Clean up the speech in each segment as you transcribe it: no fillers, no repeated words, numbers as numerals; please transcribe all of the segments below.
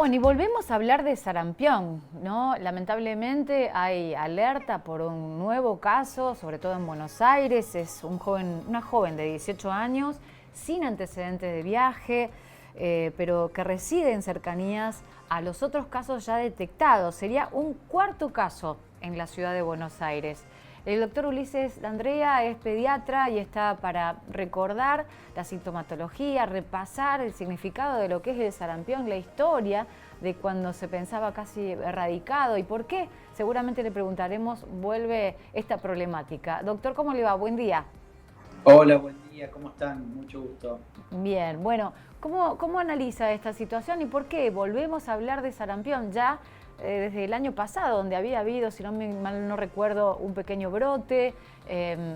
Bueno, y volvemos a hablar de sarampión, ¿no? Lamentablemente hay alerta por un nuevo caso, sobre todo en Buenos Aires. Es una joven de 18 años, sin antecedentes de viaje, pero que reside en cercanías a los otros casos ya detectados. Sería un cuarto caso en la ciudad de Buenos Aires. El doctor Ulises D'Andrea es pediatra y está para recordar la sintomatología, repasar el significado de lo que es el sarampión, la historia de cuando se pensaba casi erradicado y por qué, seguramente le preguntaremos, vuelve esta problemática. Doctor, ¿cómo le va? Buen día. Hola, buen día, ¿cómo están? Mucho gusto. Bien, bueno, ¿cómo analiza esta situación y por qué volvemos a hablar de sarampión ya desde el año pasado, donde había habido, si mal no recuerdo, un pequeño brote?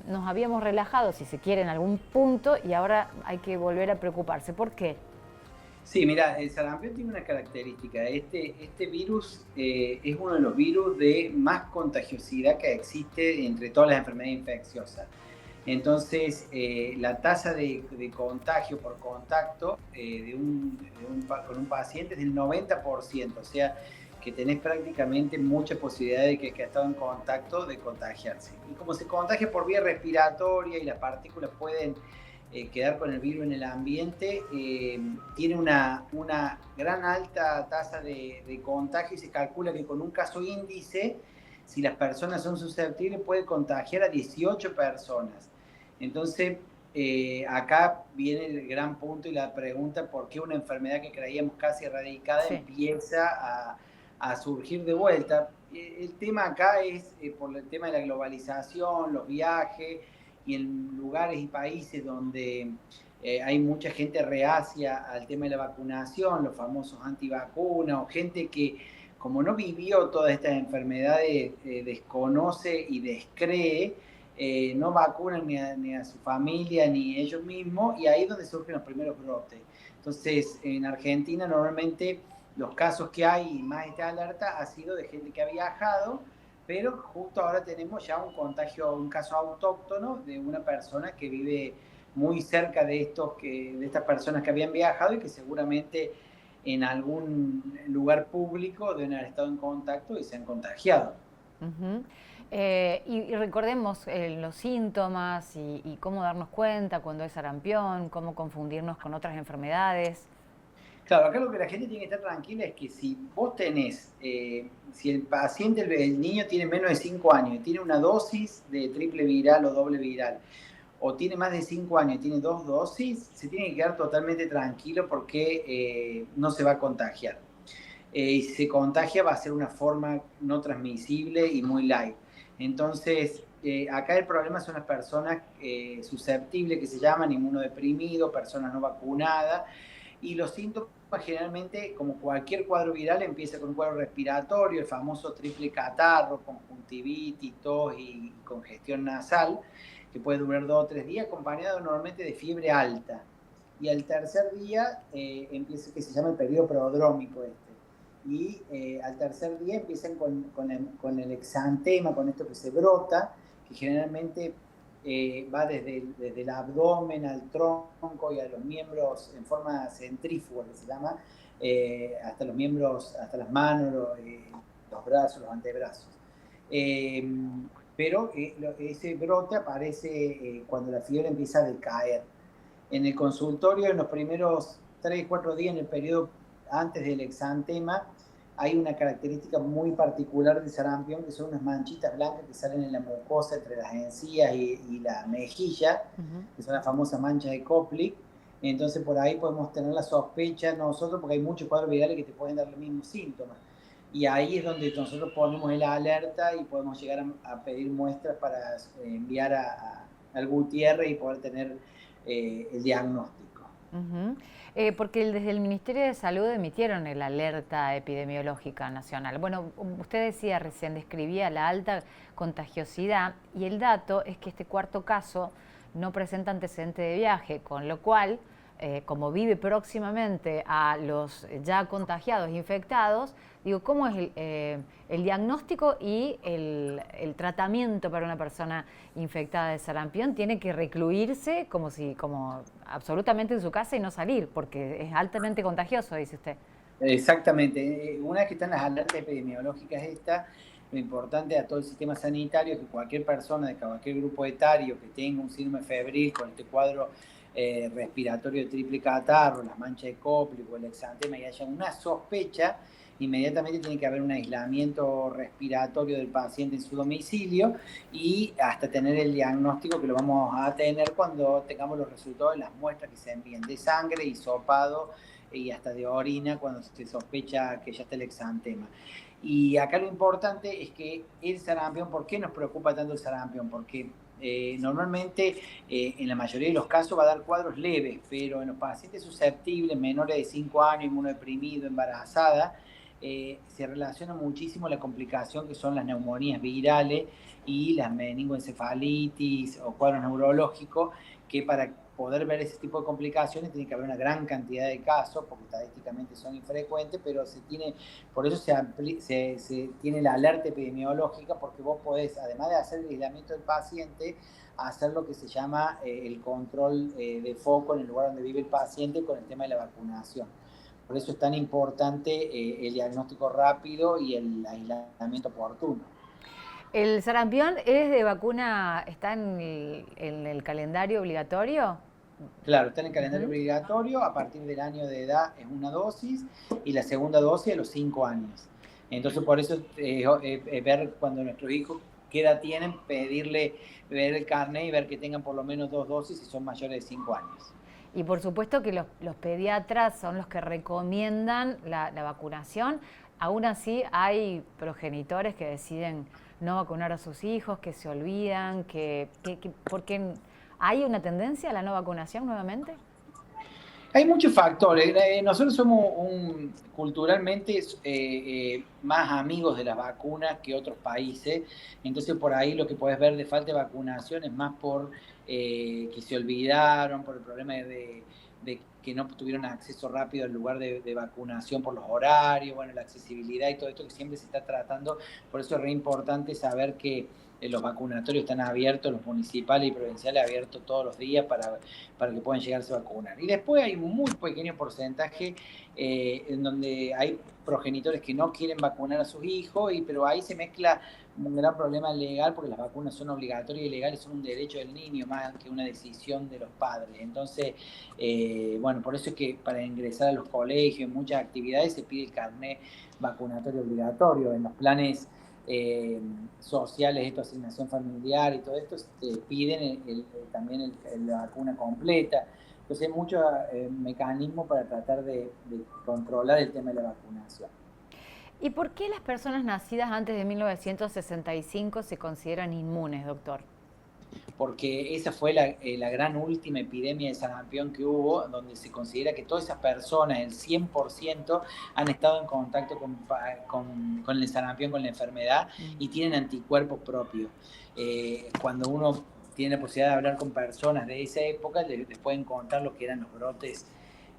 Nos habíamos relajado, si se quiere, en algún punto y ahora hay que volver a preocuparse. ¿Por qué? Sí, mira, el sarampión tiene una característica. Este virus es uno de los virus de más contagiosidad que existe entre todas las enfermedades infecciosas. Entonces, la tasa de contagio por contacto con un paciente es del 90%, o sea, que tenés prácticamente mucha posibilidad de que ha estado en contacto de contagiarse. Y como se contagia por vía respiratoria y las partículas pueden quedar con el virus en el ambiente, tiene una gran alta tasa de contagio y se calcula que con un caso índice, si las personas son susceptibles, puede contagiar a 18 personas. Entonces, acá viene el gran punto y la pregunta, ¿por qué una enfermedad que creíamos casi erradicada Sí. empieza a surgir de vuelta? El tema acá es por el tema de la globalización, los viajes, y en lugares y países donde hay mucha gente reacia al tema de la vacunación, los famosos antivacunas, o gente que como no vivió todas estas enfermedades, desconoce y descree, no vacunan ni a su familia ni ellos mismos, y ahí es donde surgen los primeros brotes. Entonces, en Argentina normalmente los casos que hay, y más esta alerta, ha sido de gente que ha viajado, pero justo ahora tenemos ya un caso autóctono de una persona que vive muy cerca de estas personas que habían viajado y que seguramente en algún lugar público deben haber estado en contacto y se han contagiado. Ujú. Y recordemos los síntomas y cómo darnos cuenta cuando es sarampión, cómo confundirnos con otras enfermedades. Claro, acá lo que la gente tiene que estar tranquila es que si vos tenés, si el paciente, el niño tiene menos de 5 años y tiene una dosis de triple viral o doble viral, o tiene más de 5 años y tiene 2 dosis, se tiene que quedar totalmente tranquilo porque no se va a contagiar. Y si se contagia va a ser una forma no transmisible y muy light. Entonces, acá el problema son las personas susceptibles, que se llaman inmunodeprimidos, personas no vacunadas, y los síntomas generalmente, como cualquier cuadro viral, empieza con un cuadro respiratorio, el famoso triple catarro, conjuntivitis, tos y congestión nasal, que puede durar 2 o 3 días, acompañado normalmente de fiebre alta. Y al tercer día empieza que se llama el periodo prodrómico y al tercer día empiezan con el exantema, con esto que se brota, que generalmente va desde el abdomen al tronco y a los miembros en forma centrífuga, que se llama, hasta los miembros, hasta las manos, los brazos, los antebrazos. Eh, pero ese brote aparece cuando la fiebre empieza a decaer. En el consultorio, en los primeros 3 4 días, en el periodo antes del exantema, hay una característica muy particular del sarampión, que son unas manchitas blancas que salen en la mucosa entre las encías y la mejilla, Ujú. que son las famosas manchas de Koplik. Entonces, por ahí podemos tener la sospecha nosotros, porque hay muchos cuadros virales que te pueden dar los mismos síntomas. Y ahí es donde nosotros ponemos el alerta y podemos llegar a pedir muestras para enviar al Gutiérrez y poder tener el diagnóstico. Ujú. Porque desde el Ministerio de Salud emitieron el alerta epidemiológica nacional. Bueno, usted decía recién, describía la alta contagiosidad y el dato es que este cuarto caso no presenta antecedente de viaje, con lo cual, como vive próximamente a los ya contagiados, infectados, digo, ¿cómo es el diagnóstico y el tratamiento para una persona infectada de sarampión? Tiene que recluirse como absolutamente en su casa y no salir, porque es altamente contagioso, dice usted. Exactamente. Una vez que están las alertas epidemiológicas estas, lo importante a todo el sistema sanitario es que cualquier persona de cualquier grupo etario que tenga un síndrome febril con este cuadro respiratorio de triple catarro, las manchas de cóplico, el exantema y haya una sospecha, inmediatamente tiene que haber un aislamiento respiratorio del paciente en su domicilio y hasta tener el diagnóstico que lo vamos a tener cuando tengamos los resultados de las muestras que se envíen de sangre, hisopado y hasta de orina cuando se sospecha que ya está el exantema. Y acá lo importante es que el sarampión, ¿por qué nos preocupa tanto el sarampión? Porque normalmente en la mayoría de los casos va a dar cuadros leves, pero en los pacientes susceptibles, menores de 5 años, inmunodeprimido, embarazada, se relaciona muchísimo la complicación que son las neumonías virales y las meningoencefalitis o cuadros neurológicos, que para poder ver ese tipo de complicaciones tiene que haber una gran cantidad de casos, porque estadísticamente son infrecuentes, pero por eso se tiene la alerta epidemiológica, porque vos podés, además de hacer el aislamiento del paciente, hacer lo que se llama el control de foco en el lugar donde vive el paciente con el tema de la vacunación. Por eso es tan importante el diagnóstico rápido y el aislamiento oportuno. ¿El sarampión es de vacuna, está en el calendario obligatorio? Claro, está en el calendario obligatorio, a partir del año de edad es una dosis y la segunda dosis a los 5 años. Entonces por eso ver cuando nuestros hijos qué edad tienen, pedirle ver el carnet y ver que tengan por lo menos 2 dosis si son mayores de 5 años. Y por supuesto que los pediatras son los que recomiendan la vacunación. Aún así hay progenitores que deciden no vacunar a sus hijos, que se olvidan, porque hay una tendencia a la no vacunación nuevamente. Hay muchos factores. Nosotros somos culturalmente más amigos de las vacunas que otros países. Entonces, por ahí lo que podés ver de falta de vacunación es más por que se olvidaron, por el problema de que no tuvieron acceso rápido al lugar de vacunación por los horarios, bueno, la accesibilidad y todo esto que siempre se está tratando. Por eso es re importante saber que los vacunatorios están abiertos, los municipales y provinciales abiertos todos los días para que puedan llegarse a vacunar. Y después hay un muy pequeño porcentaje en donde hay progenitores que no quieren vacunar a sus hijos, pero ahí se mezcla un gran problema legal porque las vacunas son obligatorias y legales, son un derecho del niño más que una decisión de los padres. Entonces, bueno, por eso es que para ingresar a los colegios, en muchas actividades se pide el carnet vacunatorio obligatorio. En los planes sociales, esto, asignación familiar y todo esto, piden también la vacuna completa. Entonces hay muchos mecanismos para tratar de controlar el tema de la vacunación. ¿Y por qué las personas nacidas antes de 1965 se consideran inmunes, doctor? Porque esa fue la gran última epidemia de sarampión que hubo, donde se considera que todas esas personas, el 100%, han estado en contacto con el sarampión, con la enfermedad, y tienen anticuerpos propios. Cuando uno tiene la posibilidad de hablar con personas de esa época, les pueden contar lo que eran los brotes.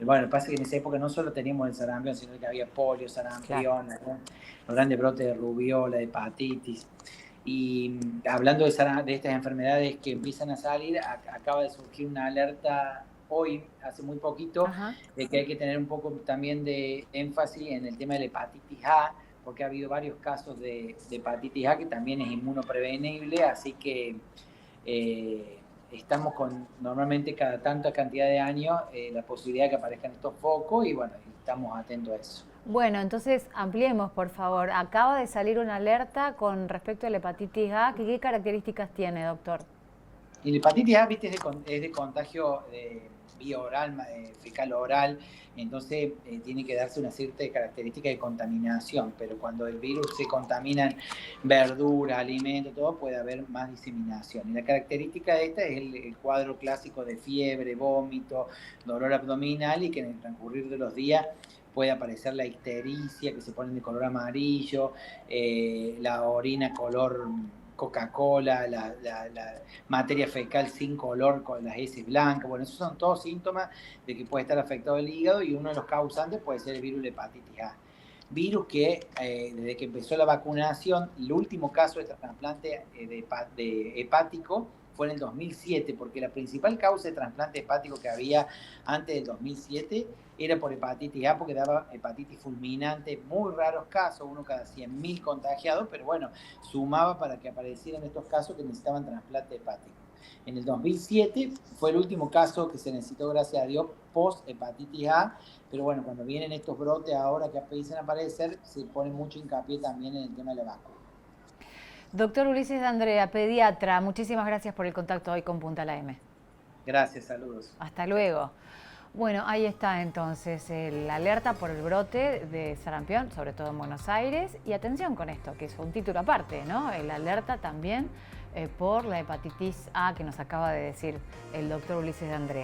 Bueno, lo que pasa es que en esa época no solo teníamos el sarampión, sino que había polio, sarampión, claro, los grandes brotes de rubiola, de hepatitis. Y hablando de estas enfermedades que empiezan a salir, acaba de surgir una alerta hoy, hace muy poquito, de que hay que tener un poco también de énfasis en el tema de la hepatitis A, porque ha habido varios casos de hepatitis A que también es inmunoprevenible, así que estamos con normalmente cada tanta cantidad de años la posibilidad de que aparezcan estos focos y bueno, estamos atentos a eso. Bueno, entonces ampliemos, por favor. Acaba de salir una alerta con respecto a la hepatitis A. ¿Qué características tiene, doctor? Y la hepatitis A, viste, es de contagio vía oral, fecal oral, entonces tiene que darse una cierta característica de contaminación, pero cuando el virus se contamina en verdura, alimento, todo, puede haber más diseminación. Y la característica de esta es el cuadro clásico de fiebre, vómito, dolor abdominal y que en el transcurrir de los días puede aparecer la ictericia, que se ponen de color amarillo, la orina color Coca-Cola, la materia fecal sin color con las heces blancas. Bueno, esos son todos síntomas de que puede estar afectado el hígado y uno de los causantes puede ser el virus de hepatitis A. Virus que desde que empezó la vacunación, el último caso de trasplante de hepático fue en el 2007, porque la principal causa de trasplante hepático que había antes del 2007 era por hepatitis A, porque daba hepatitis fulminante, muy raros casos, uno cada 100.000 contagiados, pero bueno, sumaba para que aparecieran estos casos que necesitaban trasplante hepático. En el 2007 fue el último caso que se necesitó, gracias a Dios, post hepatitis A, pero bueno, cuando vienen estos brotes ahora que empiezan a aparecer, se pone mucho hincapié también en el tema de la vacuna. Doctor Ulises D'Andrea, pediatra, muchísimas gracias por el contacto hoy con Punta la M. Gracias, saludos. Hasta luego. Bueno, ahí está entonces la alerta por el brote de sarampión, sobre todo en Buenos Aires. Y atención con esto, que es un título aparte, ¿no? La alerta también por la hepatitis A que nos acaba de decir el doctor Ulises D'Andrea.